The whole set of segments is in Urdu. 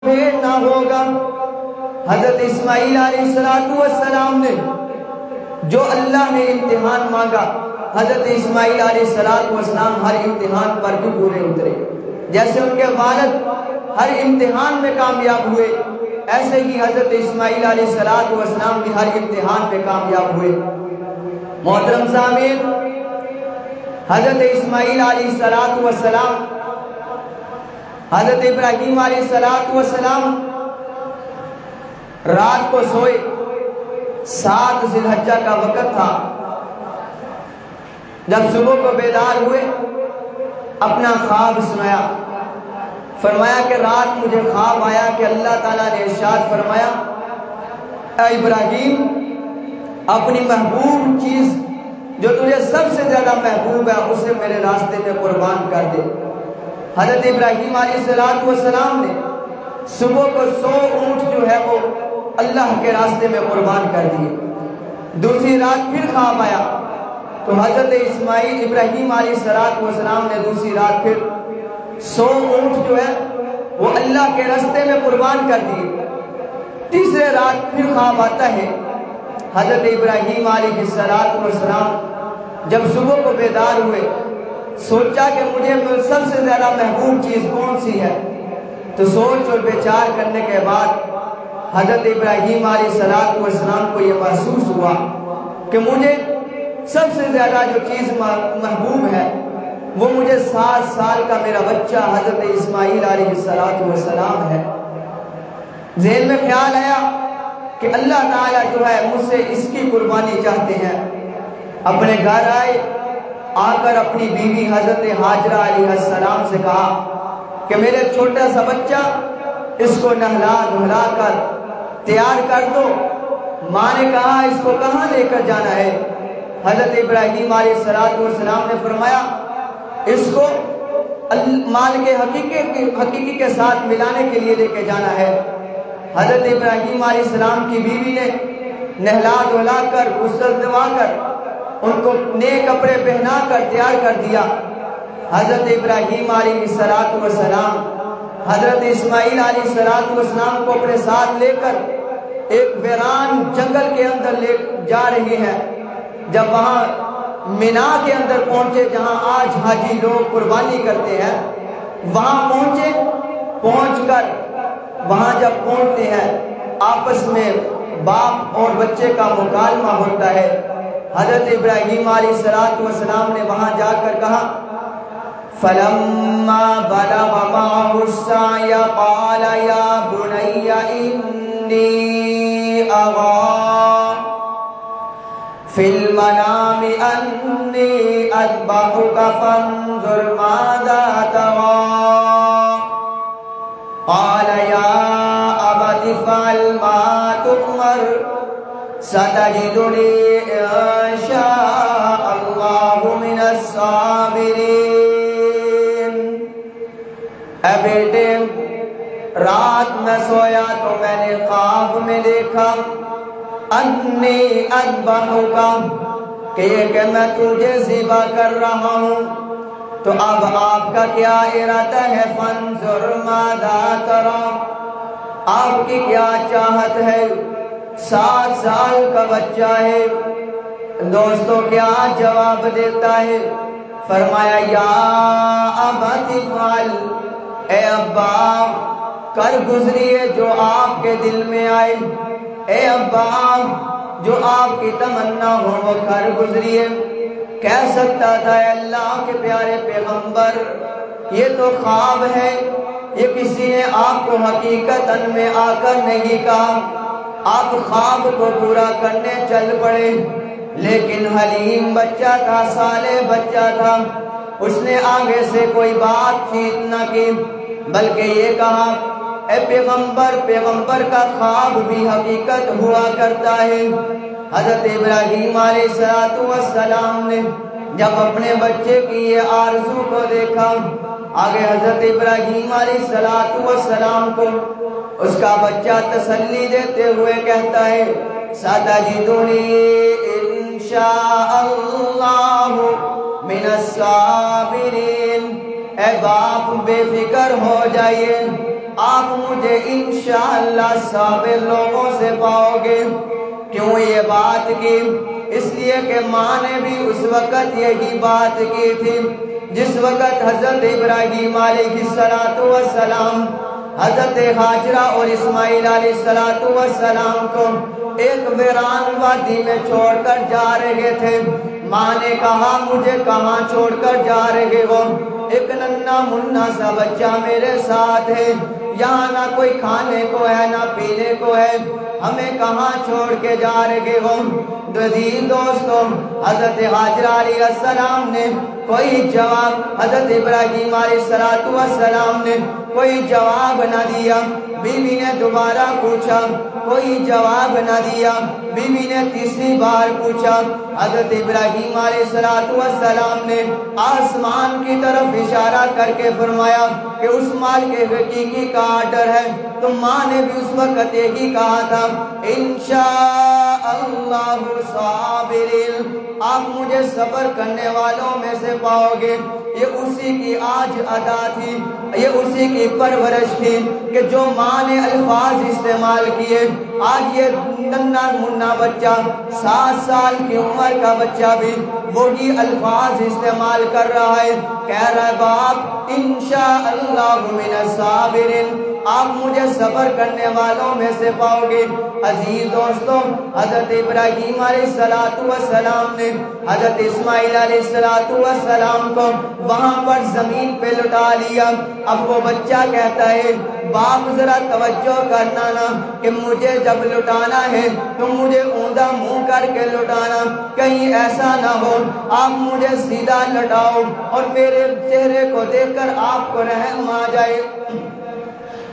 نہ ہوگا۔ حضرت اسماعیل علیہ السلام نے جو اللہ نے امتحان مانگا، حضرت اسماعیل علیہ السلام ہر امتحان پر بھی پورے اترے۔ جیسے ان کے والد ہر امتحان میں کامیاب ہوئے، ایسے ہی حضرت اسماعیل علیہ السلام بھی ہر امتحان میں کامیاب ہوئے۔ محترم سامعین، حضرت اسماعیل علیہ السلام حضرت ابراہیم علیہ السلام رات کو سوئے، 7 ذی الحجہ کا وقت تھا۔ جب صبح کو بیدار ہوئے، اپنا خواب سنایا، فرمایا کہ رات مجھے خواب آیا کہ اللہ تعالیٰ نے ارشاد فرمایا، اے ابراہیم، اپنی محبوب چیز جو تجھے سب سے زیادہ محبوب ہے اسے میرے راستے میں قربان کر دے۔ حضرت ابراہیم علیہ السلام نے صبح کو 100 اونٹ جو ہے وہ اللہ کے راستے میں قربان کر دیے۔ دوسری رات پھر خواب آیا تو حضرت ابراہیم علیہ السلام نے دوسری رات پھر 100 اونٹ جو ہے وہ اللہ کے راستے میں قربان کر دیے۔ تیسرے رات پھر خواب آتا ہے، حضرت ابراہیم علیہ السلام جب صبح کو بیدار ہوئے، سوچا کہ مجھے سب سے زیادہ محبوب چیز کون سی ہے، تو سوچ اور بچار کرنے کے بعد حضرت ابراہیم علیہ السلام کو یہ محسوس ہوا کہ مجھے سب سے زیادہ جو چیز محبوب ہے وہ مجھے 7 سال کا میرا بچہ حضرت اسماعیل علیہ السلام ہے۔ ذہن میں خیال آیا کہ اللہ تعالیٰ جو ہے مجھ سے اس کی قربانی چاہتے ہیں۔ اپنے گھر آئے، آ کر اپنی بیوی حضرت حاجرہ علیہ السلام سے کہا کہ میرے چھوٹا سا بچہ اس کو نہلا دھلا کر تیار کر دو۔ ماں نے کہا اس کو کہاں لے کر جانا ہے؟ حضرت ابراہیم علیہ السلام نے فرمایا اس کو مال کے حقیقی کے ساتھ ملانے کے لیے لے کے جانا ہے۔ حضرت ابراہیم علیہ السلام کی بیوی نے نہلا دھلا کر غسل دوا کر ان کو نئے کپڑے پہنا کر تیار کر دیا۔ حضرت ابراہیم علیہ السلام حضرت اسماعیل علیہ السلام کو اپنے ساتھ لے کر ایک ویران جنگل کے اندر لے جا رہی ہیں۔ جب وہاں مینا کے اندر پہنچے جہاں آج حاجی لوگ قربانی کرتے ہیں، وہاں پہنچ کر وہاں جب پہنچتے ہیں آپس میں باپ اور بچے کا مکالمہ ہوتا ہے۔ حضرت ابراہیم علیہ السلام نے وہاں جا کر کہا فَلَمَّا بَلَغَ مَعَهُ السَّعْيَ قَالَ يَا بُنَيَّ إِنِّي أَرَىٰ فِي الْمَنَامِ أَنِّي أَذْبَحُكَ فَانظُرْ مَاذَا تَرَىٰ قَالَ يَا أَبَتِ افْعَلْ مَا تُؤْمَرُ سَتَجِدُنِي إِن شَاءَ اللَّهُ مِنَ الصَّابِرِينَ۔ اے بیٹے، رات میں سویا تو میں نے خواب میں دیکھا انی اذبحک کہ میں تجھے ذبح کر رہا ہوں، تو اب آپ کا کیا ارادہ ہے؟ فانظر ماذا ترى، آپ کی کیا چاہت ہے؟ 7 سال کا بچہ ہے۔ دوستو کیا جواب دیتا ہے؟ فرمایا یا ابت افعل، اے ابا کر گزریے جو آپ کے دل میں آئے، اے ابا جو آپ کی تمنا ہو وہ کر گزریے۔ کہہ سکتا تھا اے اللہ کے پیارے پیغمبر یہ تو خواب ہے، یہ کسی نے آپ کو حقیقتاً میں آ کر نہیں کہا، آپ خواب کو پورا کرنے چل پڑے۔ لیکن حلیم بچہ تھا، صالح بچہ تھا، اس نے آگے سے کوئی بات چیت نہ کی، بلکہ یہ کہا اے پیغمبر کا خواب بھی حقیقت ہوا کرتا ہے۔ حضرت ابراہیم علیہ السلام نے جب اپنے بچے کی یہ آرزو کو دیکھا، آگے حضرت ابراہیم علیہ السلام کو اس کا بچہ تسلی دیتے ہوئے کہتا ہے سَتَجِدُنِي إِن شَاءَ اللَّهُ مِنَ الصَّابِرِينَ۔ اے باپ بے فکر ہو جائیے، آپ مجھے انشاءاللہ صابر لوگوں سے پاؤ گے۔ کیوں یہ بات کی؟ اس لیے کہ ماں نے بھی اس وقت یہی بات کی تھی جس وقت حضرت ابراہیم علیہ السلام حضرت ہاجرہ اور اسماعیل علیہ السلام کو ایک ویران وادی میں چھوڑ کر جا رہے تھے۔ ماں نے کہا مجھے کہاں چھوڑ کر جا رہے ہو؟ ایک ننھا منھا سا بچہ میرے ساتھ ہے، یہاں نہ کوئی کھانے کو ہے نہ پینے کو ہے، ہمیں کہاں چھوڑ کے جا رہے ہو؟ دوستوں، حضرت ہاجرہ علیہ السلام نے کوئی جواب، حضرت ابراہیم علیہ السلام نے کوئی جواب نہ دیا۔ بیوی نے دوبارہ پوچھا، کوئی جواب نہ دیا۔ بیوی نے تیسری بار پوچھا۔ حضرت ابراہیم علیہ السلام نے آسمان کی طرف اشارہ کر کے فرمایا کہ اس مال کے حقیقی کا آرڈر ہے۔ تو ماں نے بھی اس وقت یہی کہا تھا، انشاءاللہ صابرین، آپ مجھے صبر کرنے والوں میں سے پاؤ گے۔ یہ اسی کی آج ادا تھی، یہ اسی کی پرورش تھی کہ جو ماں نے الفاظ استعمال کیے، آج یہ ننھا منھا بچہ 7 سال کی عمر کا بچہ بھی وہی الفاظ استعمال کر رہا ہے، کہہ رہا ہے باپ انشاءاللہ من الصابرین، آپ مجھے صبر کرنے والوں میں سے پاؤ گے۔ عزیز دوستوں، حضرت ابراہیم علیہ السلام نے حضرت اسماعیل علیہ السلام کو وہاں پر زمین پہ لٹا لیا۔ اب وہ بچہ کہتا ہے باپ ذرا توجہ کرنا نا کہ مجھے جب لٹانا ہے تو مجھے اوندا منہ کر کے لٹانا، کہیں ایسا نہ ہو آپ مجھے سیدھا لٹاؤ اور میرے چہرے کو دیکھ کر آپ کو رحم آ جائے،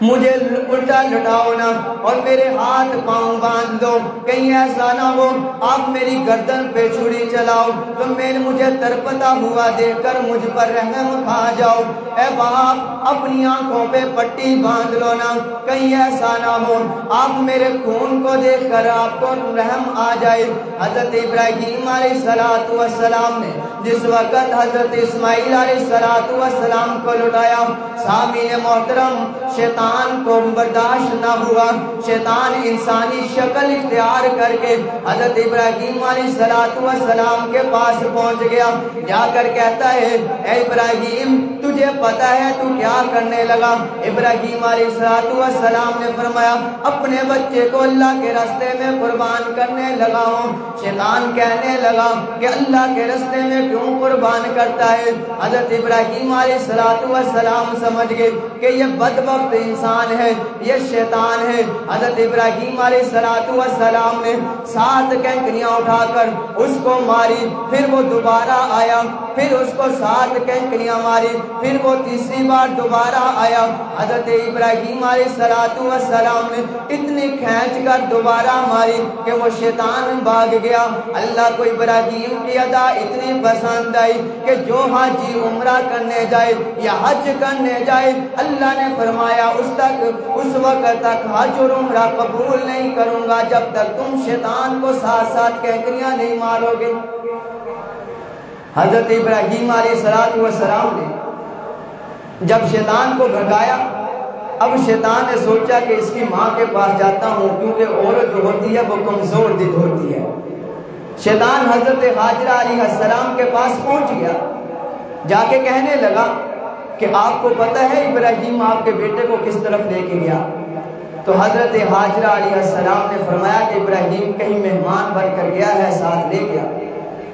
مجھے الٹا لٹاؤ نا اور میرے ہاتھ پاؤں باندھ دو، کہیں ایسا نہ ہو آپ میری گردن پہ چھری چلاؤ تو میں مجھے ترپتا ہوا دیکھ کر مجھ پر رحم کھا جاؤ۔ اے باپ اپنی آنکھوں پہ پٹی باندھ لو نا، کہیں ایسا نہ ہو آپ میرے خون کو دیکھ کر آپ کو رحم آ جائے۔ حضرت ابراہیم علیہ السلام نے جس وقت حضرت اسماعیل علیہ السلام کو لٹایا، سامعین محترم، شیطان کو برداشت نہ ہوا، شیطان انسانی شکل اختیار کر کے حضرت ابراہیم علیہ السلام کے پاس پہنچ گیا، جا کر کہتا ہے اے ابراہیم تجھے پتہ ہے تو کیا کرنے لگا؟ ابراہیم علیہ السلام نے فرمایا اپنے بچے کو اللہ کے راستے میں قربان کرنے لگا ہوں۔ شیطان کہنے لگا کہ اللہ کے راستے میں کیوں قربان کرتا ہے؟ حضرت ابراہیم علیہ السلام سمجھ گئے کہ یہ بدبخت انسان ہے، یہ شیطان ہے۔ حضرت ابراہیم علیہ السلام نے 7 کینکریاں اٹھا کر اس کو ماری، پھر وہ دوبارہ آیا، پھر اس کو 7 کینکریاں ماری، پھر وہ تیسری بار دوبارہ آیا۔ حضرت ابراہیم علیہ السلام نے اتنی کھینچ کر دوبارہ ماری کہ وہ شیطان بھاگ گیا۔ اللہ کو ابراہیم کی ادا اتنی پسند آئی کہ جو حاجی عمرہ کرنے جائے یا حج کرنے جائے، اللہ نے فرمایا اس وقت تک حج اور عمرہ قبول نہیں کروں گا جب تک تم شیطان کو 7 کینکریاں نہیں مارو گے۔ حضرت ابراہیم علیہ السلام نے جب شیطان کو بھگایا، اب شیطان نے سوچا کہ اس کی ماں کے پاس جاتا ہوں، کیونکہ عورت جو ہوتی ہے وہ کمزور دل ہوتی ہے۔ شیطان حضرت ہاجرہ علیہ السلام کے پاس پہنچ گیا، جا کے کہنے لگا کہ آپ کو پتہ ہے ابراہیم آپ کے بیٹے کو کس طرف لے کے گیا؟ تو حضرت ہاجرہ علیہ السلام نے فرمایا کہ ابراہیم کہیں مہمان بن کر گیا ہے، ساتھ لے گیا۔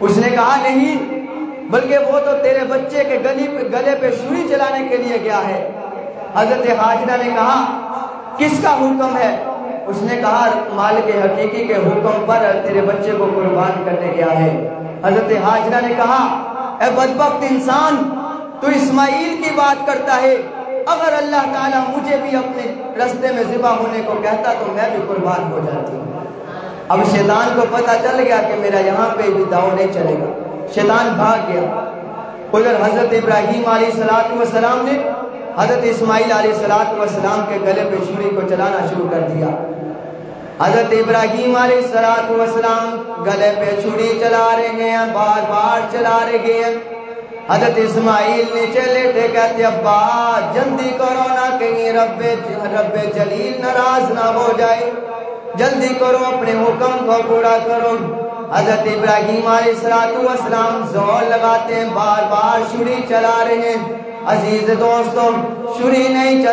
اس نے کہا نہیں، بلکہ وہ تو تیرے بچے کے گلے پہ چھری چلانے کے لیے گیا ہے۔ حضرت ہاجرہ نے کہا کس کا حکم ہے؟ اس نے کہا مالک حقیقی کے حکم پر تیرے بچے کو قربان کرنے گیا ہے۔ حضرت ہاجرہ نے کہا اے بدبخت انسان، تو اسماعیل کی بات کرتا ہے، اگر اللہ تعالیٰ مجھے بھی اپنے راستے میں ذبح ہونے کو کہتا تو میں بھی قربان ہو جاتی ہوں۔ اب شیطان کو پتہ چل گیا کہ میرا یہاں پہ بھی داؤ نہیں چلے گا، شیطان بھاگ گیا۔ ادھر حضرت ابراہیم علیہ السلام نے حضرت اسماعیل علیہ السلام کے گلے پہ چھری کو چلانا شروع کر دیا۔ حضرت ابراہیم علیہ السلام گلے پہ چھری چلا رہے ہیں، بار بار چلا رہے ہیں۔ حضرت اسماعیل نیچے لیٹے کہتے ابا جلدی کرو نہ کہیں رب جلیل ناراض نہ ہو جائے، جلدی کرو اپنے حکم کو پورا کرو۔ حضرت ابراہیم علیہ السلام زور لگاتے ہیں، بار بار چھری چلا رہے ہیں۔ عزیز دوستوں چھری نہیں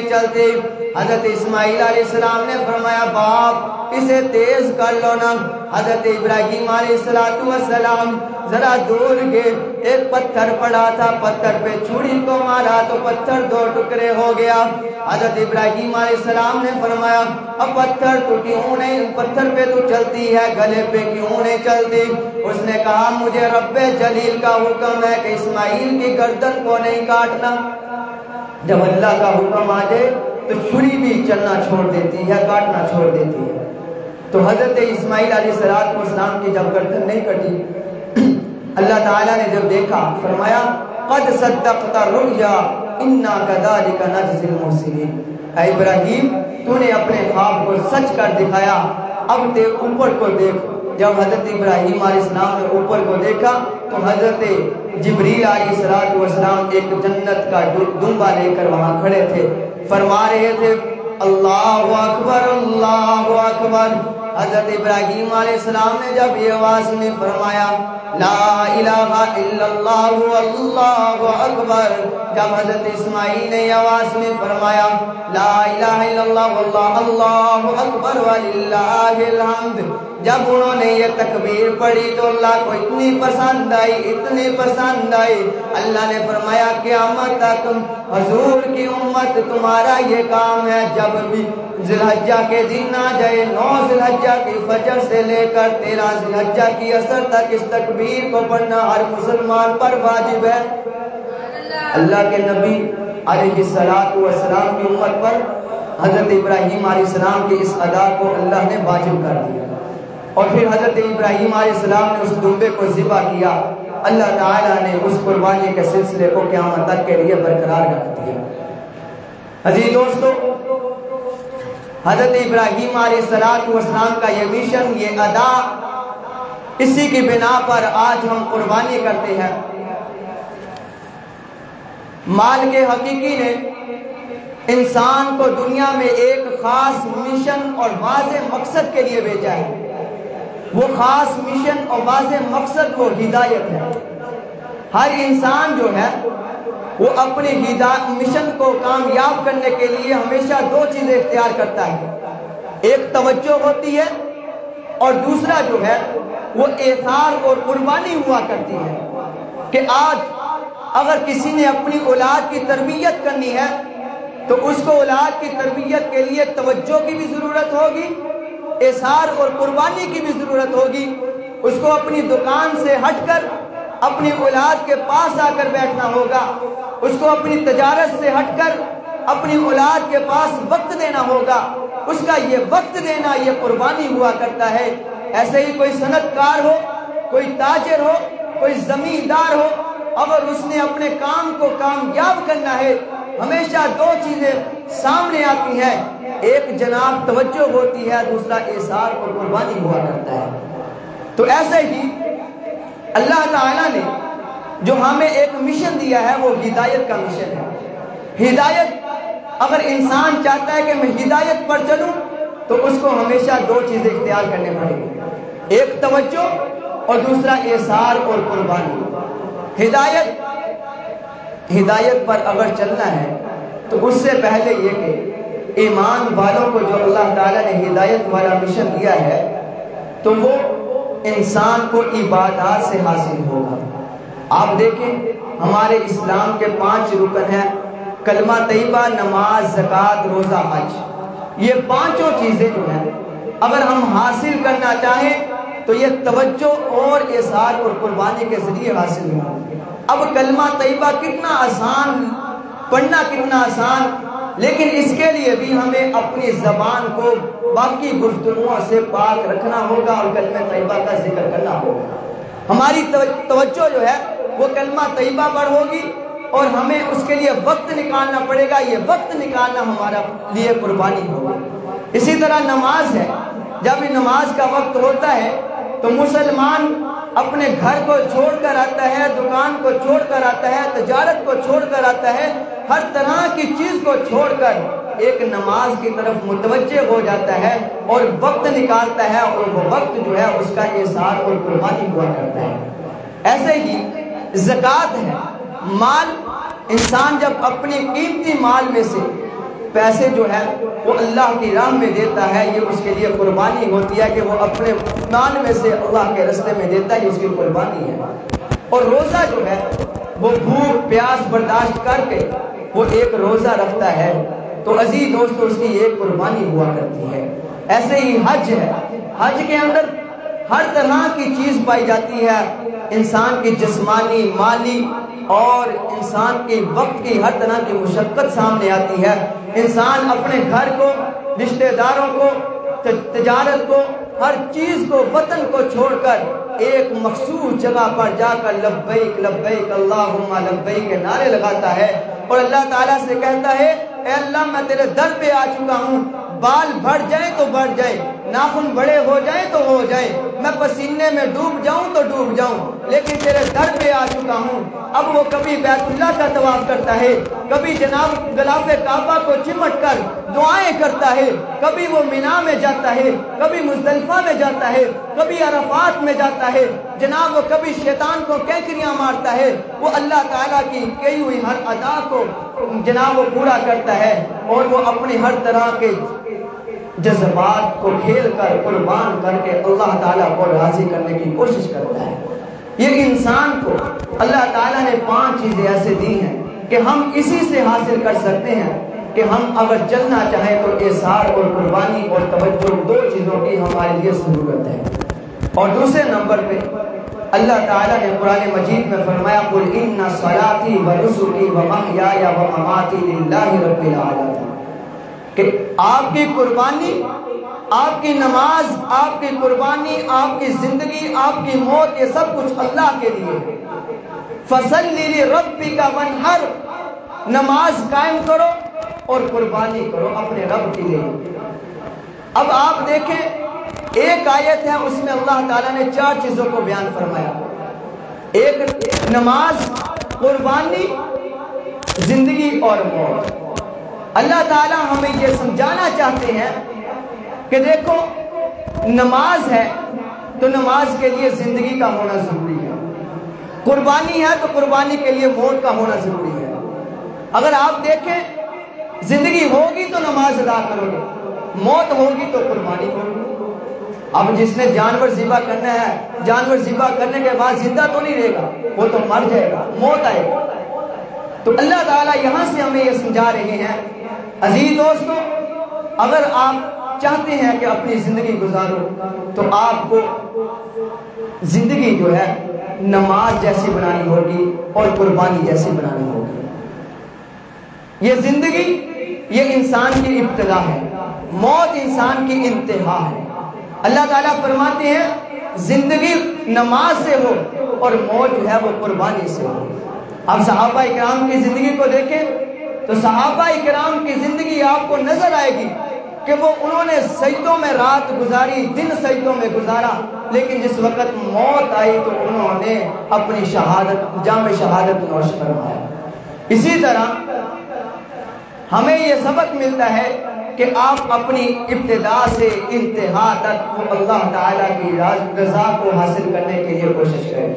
چلتی۔ حضرت اسماعیل علیہ السلام نے فرمایا باپ اسے تیز کر لو نا۔ حضرت ابراہیم علیہ السلام ذرا دور گئے، ایک پتھر پڑا تھا، پتھر پہ چھری کو مارا تو پتھر 2 ٹکڑے ہو گیا۔ حضرت ابراہیم علیہ السلام نے فرمایا اب پتھر پہ تو چلتی ہے، گلے پہ کیوں نہیں چلتی؟ اس نے کہا مجھے رب جلیل کا حکم ہے کہ اسماعیل کی گردن کو نہیں کاٹنا۔ جب اللہ کا حکم آ جائے تو چھری بھی چلنا چھوڑ دیتی ہے، کاٹنا چھوڑ دیتی ہے۔ تو حضرت اسماعیل علیہ السلام کی جب گردن نہیں کٹی، اللہ تعالیٰ نے جب دیکھا فرمایا قد صدقت الرؤیا انا کذالک نجزی المحسنین۔ اے ابراہیم تو نے اپنے خواب کو سچ کر دکھایا، اب تے اوپر کو دیکھ۔ جب حضرت ابراہیم علیہ السلام نے اوپر کو دیکھا تو حضرت جبریل علیہ السلام ایک جنت کا دمبا لے کر وہاں کھڑے تھے، فرما رہے تھے اللہ اکبر اللہ اکبر۔ حضرت ابراہیم علیہ السلام نے جب یہ آواز میں فرمایا لا الہ الا اللہ اللہ اکبر، جب حضرت اسماعیل نے یہ آواز میں فرمایا لا الہ الا اللہ واللہ اللہ اکبر وللہ الحمد، جب انہوں نے یہ تکبیر پڑھی تو اللہ کو اتنی پسند آئی، اللہ نے فرمایا قیامت تک حضور کی امت تمہارا یہ کام ہے، جب بھی ذی الحجہ کے دن آ جائے، 9 ذی الحجہ کی فجر سے لے کر 13 ذی الحجہ کی عصر تک اس تکبیر کو پڑھنا ہر مسلمان پر واجب ہے۔ اللہ کے نبی علیہ السلام کی امت پر حضرت ابراہیم علیہ السلام کی اس ادا کو اللہ نے واجب کر دیا، اور پھر حضرت ابراہیم علیہ السلام نے اس دمبے کو ذبح کیا، اللہ تعالیٰ نے اس قربانی کے سلسلے کو قیامت تک کے لیے برقرار رکھ دیا۔ عزیز دوستو حضرت ابراہیم علیہ السلام کا یہ مشن، یہ ادا، اسی کی بنا پر آج ہم قربانی کرتے ہیں۔ مالک حقیقی نے انسان کو دنیا میں ایک خاص مشن اور واضح مقصد کے لیے بھیجا ہے۔ وہ خاص مشن اور واضح مقصد وہ ہدایت ہے۔ ہر انسان جو ہے وہ اپنے مشن کو کامیاب کرنے کے لیے ہمیشہ 2 چیزیں اختیار کرتا ہے، ایک توجہ ہوتی ہے اور دوسرا جو ہے وہ ایثار اور قربانی ہوا کرتی ہے، کہ آج اگر کسی نے اپنی اولاد کی تربیت کرنی ہے تو اس کو اولاد کی تربیت کے لیے توجہ کی بھی ضرورت ہوگی، ایثار اور قربانی کی بھی ضرورت ہوگی۔ اس کو اپنی دکان سے ہٹ کر اپنی اولاد کے پاس آ کر بیٹھنا ہوگا، اس کو اپنی تجارت سے ہٹ کر اپنی اولاد کے پاس وقت دینا ہوگا، اس کا یہ وقت دینا یہ قربانی ہوا کرتا ہے۔ ایسے ہی کوئی صنعت کار ہو، کوئی تاجر ہو، کوئی زمیندار ہو، اگر اس نے اپنے کام کو کامیاب کرنا ہے ہمیشہ 2 چیزیں سامنے آتی ہیں، ایک جناب توجہ ہوتی ہے، دوسرا ایثار اور قربانی ہوا کرتا ہے۔ تو ایسے ہی اللہ تعالیٰ نے جو ہمیں ایک مشن دیا ہے وہ ہدایت کا مشن ہے۔ ہدایت اگر انسان چاہتا ہے کہ میں ہدایت پر چلوں تو اس کو ہمیشہ 2 چیزیں اختیار کرنے پڑیں گی، ایک توجہ اور دوسرا ایثار اور قربانی۔ ہدایت پر اگر چلنا ہے تو اس سے پہلے یہ کہ ایمان والوں کو جو اللہ تعالیٰ نے ہدایت والا مشن دیا ہے تو وہ انسان کو عبادات سے حاصل ہوگا۔ آپ دیکھیں ہمارے اسلام کے 5 رکن ہیں، کلمہ طیبہ، نماز، زکوٰۃ، روزہ، حج۔ یہ 5 چیزیں جو ہیں اگر ہم حاصل کرنا چاہیں تو یہ توجہ اور ایثار اور قربانی کے ذریعے حاصل ہوں۔ اب کلمہ طیبہ کتنا آسان، پڑھنا کتنا آسان، لیکن اس کے لیے بھی ہمیں اپنی زبان کو باقی گفتگوؤں سے پاک رکھنا ہوگا اور کلمہ طیبہ کا ذکر کرنا ہوگا۔ ہماری توجہ جو ہے وہ کلمہ طیبہ پر ہوگی اور ہمیں اس کے لیے وقت نکالنا پڑے گا، یہ وقت نکالنا ہمارا لیے قربانی ہوگا۔ اسی طرح نماز ہے، جب نماز کا وقت ہوتا ہے تو مسلمان اپنے گھر کو چھوڑ کر آتا ہے، دکان کو چھوڑ کر آتا ہے، تجارت کو چھوڑ کر آتا ہے، ہر طرح کی چیز کو چھوڑ کر ایک نماز کی طرف متوجہ ہو جاتا ہے اور وقت نکالتا ہے، اور وہ وقت جو ہے اس کا احسان اور قربانی ہوا کرتا ہے۔ ایسے ہی زکوٰۃ ہے، مال انسان جب اپنے قیمتی مال میں سے پیسے جو ہے وہ اللہ کی راہ میں دیتا ہے، یہ اس کے لیے قربانی ہوتی ہے کہ وہ اپنے مال میں سے اللہ کے راستے میں دیتا ہے، یہ اس کی قربانی ہے۔ اور روزہ جو ہے وہ بھوک پیاس برداشت کر کے وہ ایک روزہ رکھتا ہے، تو عزیز دوستو اس کی ایک قربانی ہوا کرتی ہے۔ ایسے ہی حج ہے، حج کے اندر ہر طرح کی چیز پائی جاتی ہے، انسان کی جسمانی، مالی اور انسان کی وقت کی ہر طرح کی مشقت سامنے آتی ہے۔ انسان اپنے گھر کو، رشتہ داروں کو، تجارت کو، ہر چیز کو، وطن کو چھوڑ کر ایک مخصوص جگہ پر جا کر لبیک لبیک اللہم لبیک کے نعرے لگاتا ہے، اور اللہ تعالیٰ سے کہتا ہے اے اللہ میں تیرے در پہ آ چکا ہوں، بال بڑھ جائیں تو بڑھ جائیں، ناخن بڑے ہو جائیں تو ہو جائیں، میں پسینے میں ڈوب جاؤں تو ڈوب جاؤں، لیکن تیرے در پہ آ چکا ہوں۔ اب وہ کبھی بیت اللہ کا طواف کرتا ہے، کبھی جناب غلاف کعبہ کو چمٹ کر دعائیں کرتا ہے، کبھی وہ مینا میں جاتا ہے، کبھی مزدلفہ میں جاتا ہے، کبھی عرفات میں جاتا ہے، جناب وہ کبھی شیطان کو کینکریاں مارتا ہے، وہ اللہ تعالیٰ کی کہی ہوئی ہر ادا کو جناب وہ پورا کرتا ہے، اور وہ اپنے ہر طرح کے جذبات کو کھیل کر قربان کر کے اللہ تعالیٰ کو راضی کرنے کی کوشش کرتا ہے۔ یہ انسان کو اللہ تعالیٰ نے 5 چیزیں ایسے دی ہیں کہ ہم اسی سے حاصل کر سکتے ہیں کہ ہم اگر چلنا چاہیں تو احسان اور قربانی اور توجہ 2 چیزوں کی ہمارے لیے ضرورت ہے۔ اور دوسرے نمبر پہ اللہ تعالیٰ نے قرآن مجید میں فرمایا قُلْ إِنَّ صَلَاتِي وَنُسُكِي وَمَحْيَايَ وَمَمَاتِي لِلَّهِ رَبِّ الْعَالَمِينَ، کہ آپ کی قربانی، آپ کی نماز، آپ کی قربانی، آپ کی زندگی، آپ کی موت، یہ سب کچھ اللہ کے لیے۔ فَصَلِّ لِرَبِّكَ وَانْحَرْ، نماز قائم کرو اور قربانی کرو اپنے رب کے لیے۔ اب آپ دیکھیں ایک آیت ہے، اس میں اللہ تعالیٰ نے 4 چیزوں کو بیان فرمایا، ایک نماز، قربانی، زندگی اور موت۔ اللہ تعالیٰ ہمیں یہ سمجھانا چاہتے ہیں کہ دیکھو نماز ہے تو نماز کے لیے زندگی کا ہونا ضروری ہے، قربانی ہے تو قربانی کے لیے موت کا ہونا ضروری ہے۔ اگر آپ دیکھیں زندگی ہوگی تو نماز ادا کرو گے، موت ہوگی تو قربانی ہوگی۔ اب جس نے جانور ذبح کرنا ہے، جانور ذبح کرنے کے بعد زندہ تو نہیں رہے گا، وہ تو مر جائے گا، موت آئے گا۔ تو اللہ تعالیٰ یہاں سے ہمیں یہ سمجھا رہے ہیں عزیز دوستو، اگر آپ چاہتے ہیں کہ اپنی زندگی گزارو تو آپ کو زندگی جو ہے نماز جیسی بنانی ہوگی اور قربانی جیسی بنانی ہوگی۔ یہ زندگی یہ انسان کی ابتدا ہے، موت انسان کی انتہا ہے۔ اللہ تعالیٰ فرماتے ہیں زندگی نماز سے ہو اور موت جو ہے وہ قربانی سے ہو۔ اب صحابہ کرام کی زندگی کو دیکھیں تو صحابہ کرام کی زندگی آپ کو نظر آئے گی کہ وہ انہوں نے سجدوں میں رات گزاری، دن سجدوں میں گزارا، لیکن جس وقت موت آئی تو انہوں نے اپنی شہادت، جام شہادت نوش فرمایا۔ اسی طرح ہمیں یہ سبق ملتا ہے کہ آپ اپنی ابتدا سے انتہا تک اللہ تعالیٰ کی رضا کو حاصل کرنے کے لیے کوشش کریں۔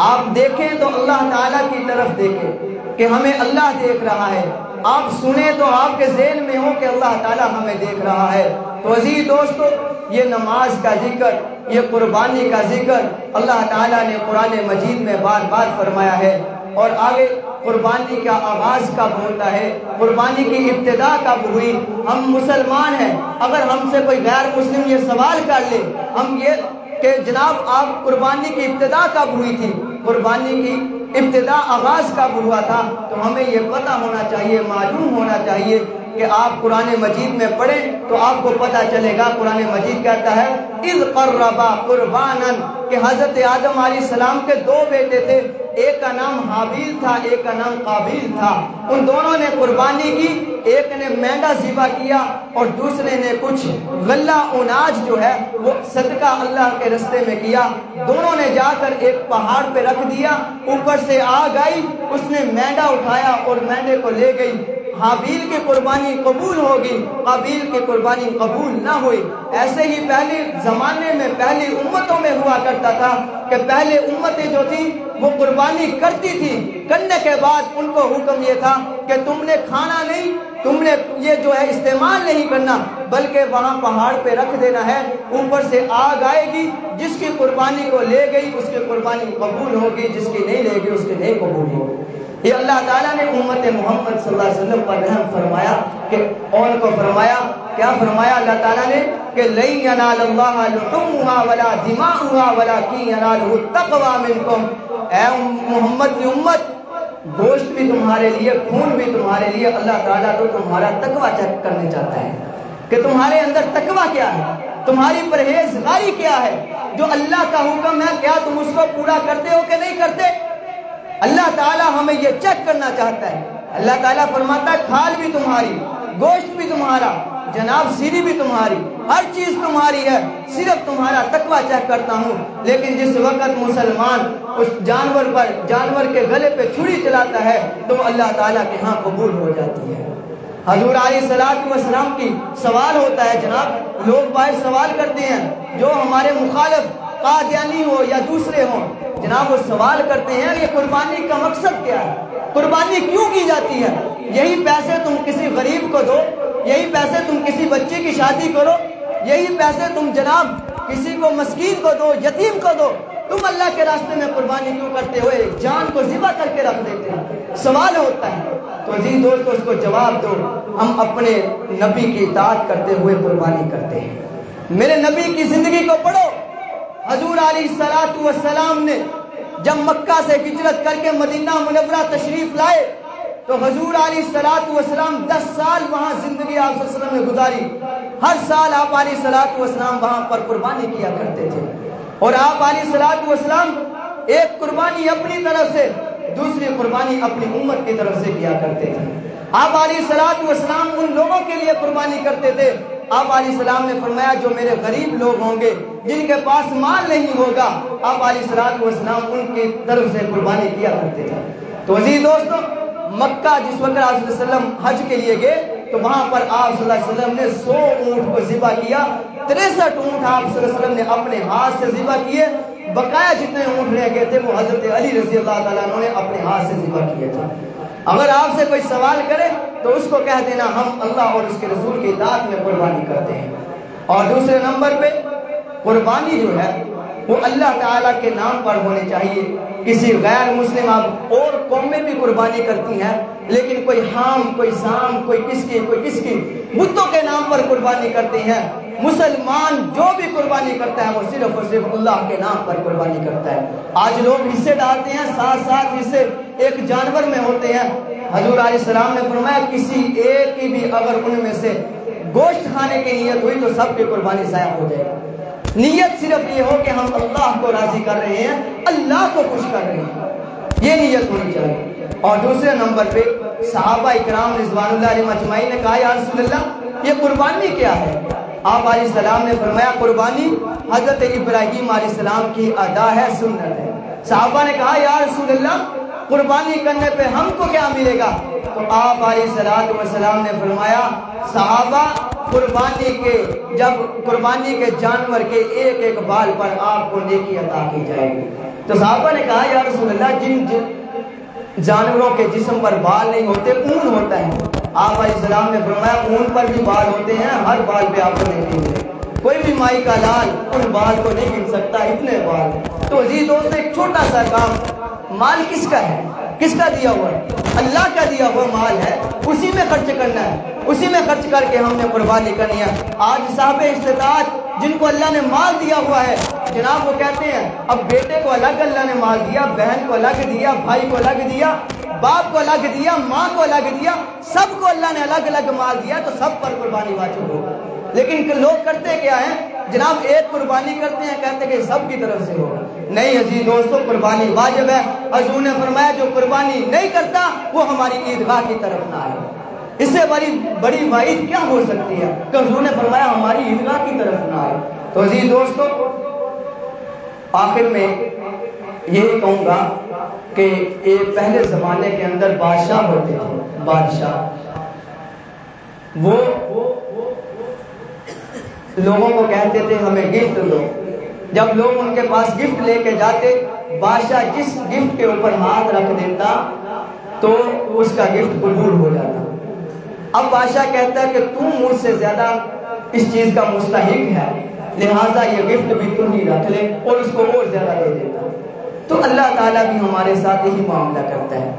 آپ دیکھیں تو اللہ تعالیٰ کی طرف دیکھیں کہ ہمیں اللہ دیکھ رہا ہے، آپ سنیں تو آپ کے ذہن میں ہو کہ اللہ تعالیٰ ہمیں دیکھ رہا ہے۔ تو عزیز دوستو، یہ نماز کا ذکر، یہ قربانی کا ذکر اللہ تعالیٰ نے قرآن مجید میں بار بار فرمایا ہے، اور آگے قربانی کا آغاز کب ہوتا ہے، قربانی کی ابتدا کب ہوئی۔ ہم مسلمان ہیں، اگر ہم سے کوئی غیر مسلم یہ سوال کر لے ہم یہ کہ جناب آپ قربانی کی ابتدا کب ہوئی تھی، قربانی کی ابتدا آغاز کب ہوا تھا، تو ہمیں یہ پتہ ہونا چاہیے، معلوم ہونا چاہیے کہ آپ قرآن مجید میں پڑھیں تو آپ کو پتہ چلے گا۔ قرآن مجید کہتا ہے اِذْ قَرَّبَا قُرْبَانًا، کہ حضرت آدم علیہ السلام کے 2 بیٹے تھے، ایک کا نام حابیل تھا، ایک کا نام قابیل تھا۔ ان دونوں نے قربانی کی، ایک نے مینڈا ذبح کیا اور دوسرے نے کچھ غلہ اناج جو ہے وہ صدقہ اللہ کے راستے میں کیا۔ دونوں نے جا کر ایک پہاڑ پہ رکھ دیا، اوپر سے آگ آئی، اس نے مینڈا اٹھایا اور مینڈے کو لے گئی۔ حابیل کی قربانی قبول ہوگی، قابیل کی قربانی قبول نہ ہوئی۔ ایسے ہی پہلے زمانے میں پہلی امتوں میں ہوا کرتا تھا کہ پہلے امتیں جو تھیں وہ قربانی کرتی تھی، کرنے کے بعد ان کو حکم یہ تھا کہ تم نے کھانا نہیں، تم نے یہ جو ہے استعمال نہیں کرنا، بلکہ وہاں پہاڑ پہ رکھ دینا ہے، اوپر سے آگ آئے گی، جس کی قربانی کو لے گئی اس کی قربانی قبول ہوگی، جس کی نہیں لے گئی اس کی نہیں قبول ہوگی۔ یہ اللہ تعالیٰ نے امت محمد صلی اللہ علیہ وسلم پر رحم فرمایا کہ ان کو فرمایا، کیا فرمایا اللہ تعالیٰ نے کہ لَن يَنَالَ اللَّهَ لُحُومُهَا وَلَا دِمَاؤُهَا وَلَكِنْ يَنَالُهُ التَّقْوَىٰ مِنكُمْ۔ اے محمد کی امت، گوشت بھی تمہارے لیے، خون بھی تمہارے لیے، اللہ تعالیٰ تو تمہارا تقویٰ چیک کرنے چاہتا ہے کہ تمہارے اندر تقویٰ کیا ہے، تمہاری پرہیزگاری کیا ہے، جو اللہ کا حکم ہے کیا تم اس کو پورا کرتے ہو کہ نہیں کرتے۔ اللہ تعالیٰ ہمیں یہ چیک کرنا چاہتا ہے۔ اللہ تعالیٰ فرماتا ہے کھال بھی تمہاری، گوشت بھی تمہارا، جناب سیری بھی تمہاری، ہر چیز تمہاری ہے، صرف تمہارا تقویٰ چیک کرتا ہوں۔ لیکن جس وقت مسلمان اس جانور کے گلے پہ چھری چلاتا ہے تو اللہ تعالیٰ کے ہاں قبول ہو جاتی ہے۔ حضور علیہ الصلوۃ والسلام کی سوال ہوتا ہے، جناب لوگ باہر سوال کرتے ہیں، جو ہمارے مخالف قادیانی ہو یا دوسرے ہوں، جناب وہ سوال کرتے ہیں یہ قربانی کا مقصد کیا ہے، قربانی کیوں کی جاتی ہے؟ یہی پیسے تم کسی غریب کو دو، یہی پیسے تم کسی بچے کی شادی کرو، یہی پیسے تم جناب کسی کو مسکین کو دو، یتیم کو دو، تم اللہ کے راستے میں قربانی کیوں کرتے ہوئے جان کو ذبح کر کے رکھ دیتے ہیں؟ سوال ہوتا ہے۔ تو عزیز دوستو اس کو جواب دو، ہم اپنے نبی کی اطاعت کرتے ہوئے قربانی کرتے ہیں۔ میرے نبی کی زندگی کو پڑھو۔ حضور علیہ الصلوۃ والسلام نے جب مکہ سے ہجرت کر کے مدینہ منورہ تشریف لائے تو حضور علیہ الصلوۃ والسلام 10 سال وہاں زندگی آپ صلی اللہ علیہ وسلم نے گزاری۔ ہر سال آپ علیہ الصلوۃ والسلام وہاں پر قربانی کیا کرتے تھے، اور آپ علیہ الصلوۃ والسلام ایک قربانی اپنی طرف سے، دوسری قربانی اپنی امت کی طرف سے کیا کرتے تھے۔ آپ علیہ الصلوۃ والسلام ان لوگوں کے لیے قربانی کرتے تھے، آپ علیہ السلام نے فرمایا جو میرے غریب لوگ ہوں گے، جن کے پاس مال نہیں ہوگا، آپ علیہ الصلوۃ والسلام ان کی طرف سے قربانی کیا کرتے تھے۔ تو عزیز دوستو، مکہ جس وقت آپ صلی اللہ علیہ وسلم حج کے لیے گئے تو وہاں پر آپ صلی اللہ علیہ وسلم نے 100 اونٹ کو ذبح کیا، 63 اونٹ آپ صلی اللہ علیہ وسلم نے اپنے ہاتھ سے ذبح کیے، بقایا جتنے اونٹ رہ گئے تھے وہ حضرت علی رضی اللہ تعالیٰ عنہ نے اپنے ہاتھ سے ذبح کیے تھے۔ اگر آپ سے کوئی سوال کرے تو اس کو کہہ دینا ہم اللہ اور اس کے رسول کی اطاعت میں قربانی کرتے ہیں۔ اور دوسرے نمبر پہ قربانی جو ہے وہ اللہ تعالیٰ کے نام پر ہونی چاہیے۔ کسی غیر مسلم اور قومیں بھی قربانی کرتی ہیں، لیکن کوئی حام، کوئی سام، کوئی کس کی بتوں کے نام پر قربانی کرتے ہیں۔ مسلمان جو بھی قربانی کرتا ہے وہ صرف اور صرف اللہ کے نام پر قربانی کرتا ہے۔ آج لوگ حصے ڈالتے ہیں، 7 حصے ایک جانور میں ہوتے ہیں۔ حضور علیہ السلام نے فرمایا کسی ایک کی بھی اگر ان میں سے گوشت کھانے کی نیت ہوئی تو سب کی قربانی ضائع ہو جائے گی۔ نیت صرف یہ ہو کہ ہم اللہ کو راضی کر رہے ہیں، اللہ کو خوش کر رہے ہیں، یہ نیت ہونی چاہیے۔ اور دوسرے نمبر پہ صحابہ اکرام رضوان اللہ علیہم اجمعین نے کہا یا رسول اللہ یہ قربانی کیا ہے؟ آپ علیہ السلام نے فرمایا قربانی حضرت ابراہیم علیہ السلام کی ادا ہے، سنت ہے۔ صحابہ نے کہا یا رسول اللہ قربانی کرنے پہ ہم کو کیا ملے گا؟ تو آپ علیہ السلام نے فرمایا صحابہ جب قربانی کے جانور کے ایک ایک بال پر آپ کو نیکی عطا کی جائے گی۔ تو صحابہ نے کہا یا رسول اللہ جن جانوروں کے جسم پر بال نہیں ہوتے، اون ہوتا ہے۔ آپ علیہ السلام نے فرمایا اون پر بھی بال ہوتے ہیں، ہر بال پہ آپ کو نہیں ملے، کوئی بھی مائی کا لال ان بال کو نہیں مل سکتا، اتنے بال۔ تو عزیز دوست ایک چھوٹا سا کام، مال کس کا ہے؟ کس کا دیا ہوا ہے؟ اللہ کا دیا ہوا مال ہے، اسی میں خرچ کرنا ہے، اسی میں خرچ کر کے ہم نے قربانی کرنی ہے۔ آج صاحب استطاعت جن کو اللہ نے مال دیا ہوا ہے، جناب وہ کہتے ہیں اب بیٹے کو الگ اللہ نے مال دیا، بہن کو الگ دیا، بھائی کو الگ دیا، باپ کو الگ دیا، ماں کو الگ دیا، سب کو اللہ نے الگ الگ مال دیا تو سب پر قربانی واجب ہوگا۔ لیکن لوگ کرتے کیا ہیں جناب، ایک قربانی کرتے ہیں، کہتے ہیں کہ سب کی طرف سے ہوگا۔ نہیں عزیز دوستو، قربانی واجب ہے، حضور نے فرمایا جو قربانی نہیں کرتا وہ ہماری عیدگاہ کی طرف نہ آئے۔ اس سے بڑی وعید کیا ہو سکتی ہے کہ حضور نے فرمایا ہماری عیدگاہ کی طرف نہ آئے۔ تو عزیز دوستو، آخر میں یہی کہوں گا کہ ایک پہلے زمانے کے اندر بادشاہ ہوتے تھے، بادشاہ وہ لوگوں کو کہتے تھے ہمیں گفٹ دو۔ جب لوگ ان کے پاس گفٹ لے کے جاتے، بادشاہ جس گفٹ کے اوپر ہاتھ رکھ دیتا تو اس کا گفٹ قبول ہو جاتا۔ اب بادشاہ کہتا ہے کہ تم مجھ سے زیادہ اس چیز کا مستحق ہے، لہٰذا یہ گفٹ بھی تم ہی رکھ لے، اور اس کو اور زیادہ دے دیتا۔ تو اللہ تعالیٰ بھی ہمارے ساتھ یہی معاملہ کرتا ہے۔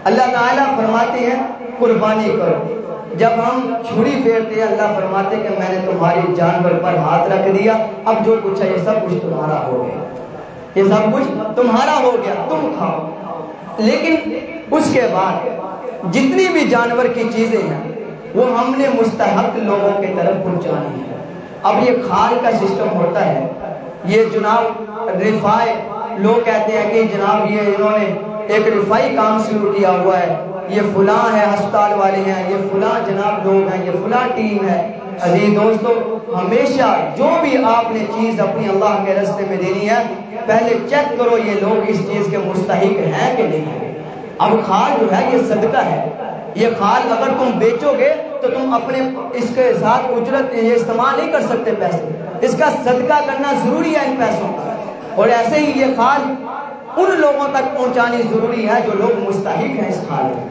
اللہ تعالیٰ فرماتے ہیں قربانی کرو۔ جب ہم چھری پھیرتے ہیں اللہ فرماتے ہیں کہ میں نے تمہاری جانور پر ہاتھ رکھ دیا، اب جو کچھ ہے یہ سب کچھ تمہارا ہو گیا، یہ سب کچھ تمہارا ہو گیا، تم کھاؤ۔ لیکن اس کے بعد جتنی بھی جانور کی چیزیں ہیں وہ ہم نے مستحق لوگوں کی طرف پہنچانی ہے۔ اب یہ کھال کا سسٹم ہوتا ہے، یہ جناب رفائی لوگ کہتے ہیں کہ جناب یہ انہوں نے ایک رفائی کام شروع کیا ہوا ہے، یہ فلاں ہے، ہسپتال والے ہیں، یہ فلاں جناب لوگ ہیں، یہ فلاں ٹیم ہے۔ عزیز دوستو، ہمیشہ جو بھی آپ نے چیز اپنی اللہ کے راستے میں دینی ہے پہلے چیک کرو یہ لوگ اس چیز کے مستحق ہیں کہ نہیں ہیں۔ اب کھال جو ہے یہ صدقہ ہے، یہ کھال اگر تم بیچو گے تو تم اپنے اس کے ساتھ اجرت یہ استعمال نہیں کر سکتے پیسے، اس کا صدقہ کرنا ضروری ہے ان پیسوں کا۔ اور ایسے ہی یہ کھال ان لوگوں تک پہنچانی ضروری ہے جو لوگ مستحق ہیں اس کھال کے۔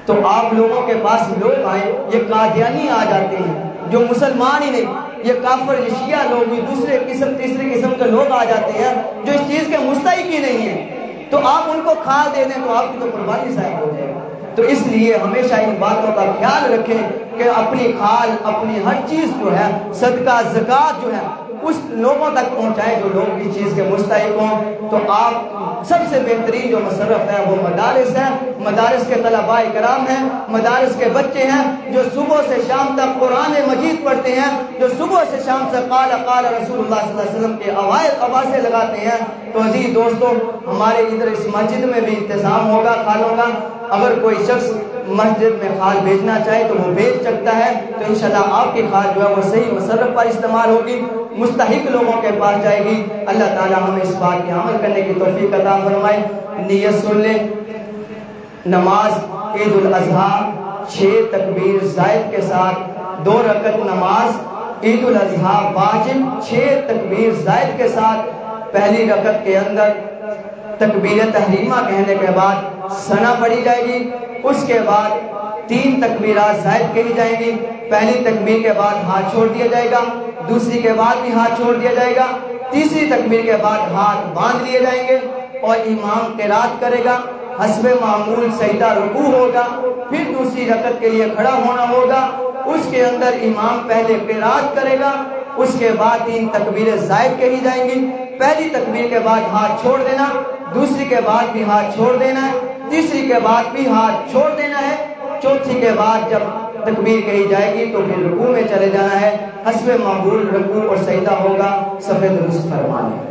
تو آپ لوگوں کے پاس لوگ آئے، یہ قادیانی آ جاتے ہیں جو مسلمان ہی نہیں، یہ کافر یہ شیعہ لوگ بھی دوسرے قسم تیسرے قسم کے لوگ آ جاتے ہیں جو اس چیز کے مستحق ہی نہیں ہیں، تو آپ ان کو کھال دے دیں تو آپ کی تو قربانی ضائع ہو جائے گا۔ تو اس لیے ہمیشہ ان باتوں کا خیال رکھیں کہ اپنی کھال اپنی ہر چیز جو ہے صدقہ زکوٰۃ جو ہے اس لوگوں تک پہنچائیں جو لوگ اس چیز کے مستحق ہوں۔ تو آپ سب سے بہترین جو مصرف ہے وہ مدارس ہے، مدارس کے طلباء کرام ہیں، مدارس کے بچے ہیں جو صبح سے شام تک قرآن مجید پڑھتے ہیں، جو صبح سے شام سے قال قال رسول اللہ صلی اللہ علیہ وسلم کے آوازیں لگاتے ہیں۔ تو عزیز دوستو، ہمارے ادھر اس مسجد میں بھی انتظام ہوگا کھالوں کا، اگر کوئی شخص مسجد میں کھال بھیجنا چاہے تو وہ بھیج سکتا ہے، تو انشاءاللہ آپ کی کھال جو ہے وہ صحیح مصرف پر استعمال ہوگی، مستحق لوگوں کے پاس جائے گی۔ اللہ تعالیٰ ہمیں اس بات کی عمل کرنے کی توفیق عطا فرمائے۔ نیت سن لیں، نماز عید الاضحیٰ 6 تکبیر زائد کے ساتھ 2 رکعت نماز عید الاضحیٰ واجب 6 تکبیر زائد کے ساتھ، پہلی رکعت کے اندر تکبیر تحریمہ کہنے کے بعد ثنا پڑھی جائے گی، اس کے بعد 3 تکبیرات زائد کہی جائیں گی۔ پہلی تکبیر کے بعد ہاتھ چھوڑ دیا جائے گا، دوسری کے بعد بھی ہاتھ چھوڑ دیا جائے گا، تیسری تکبیر کے بعد ہاتھ باندھ لیے جائیں گے اور امام قرات کرے گا، حسب معمول سجدہ رکوع ہوگا، پھر دوسری رکعت کے لیے کھڑا ہونا ہوگا، اس کے اندر امام پہلے قرات کرے گا، اس کے بعد 3 تکبیریں زائد کہی جائیں گی۔ پہلی تکبیر کے بعد ہاتھ چھوڑ دینا، دوسری کے بعد بھی ہاتھ چھوڑ دینا ہے، تیسری کے بعد بھی ہاتھ چھوڑ دینا ہے، چوتھی کے بعد جب تکبیر کہی جائے گی تو پھر رکوع میں چلے جانا ہے، حسب معمول رکوع اور سجدہ ہوگا۔ صف درست فرمائیں۔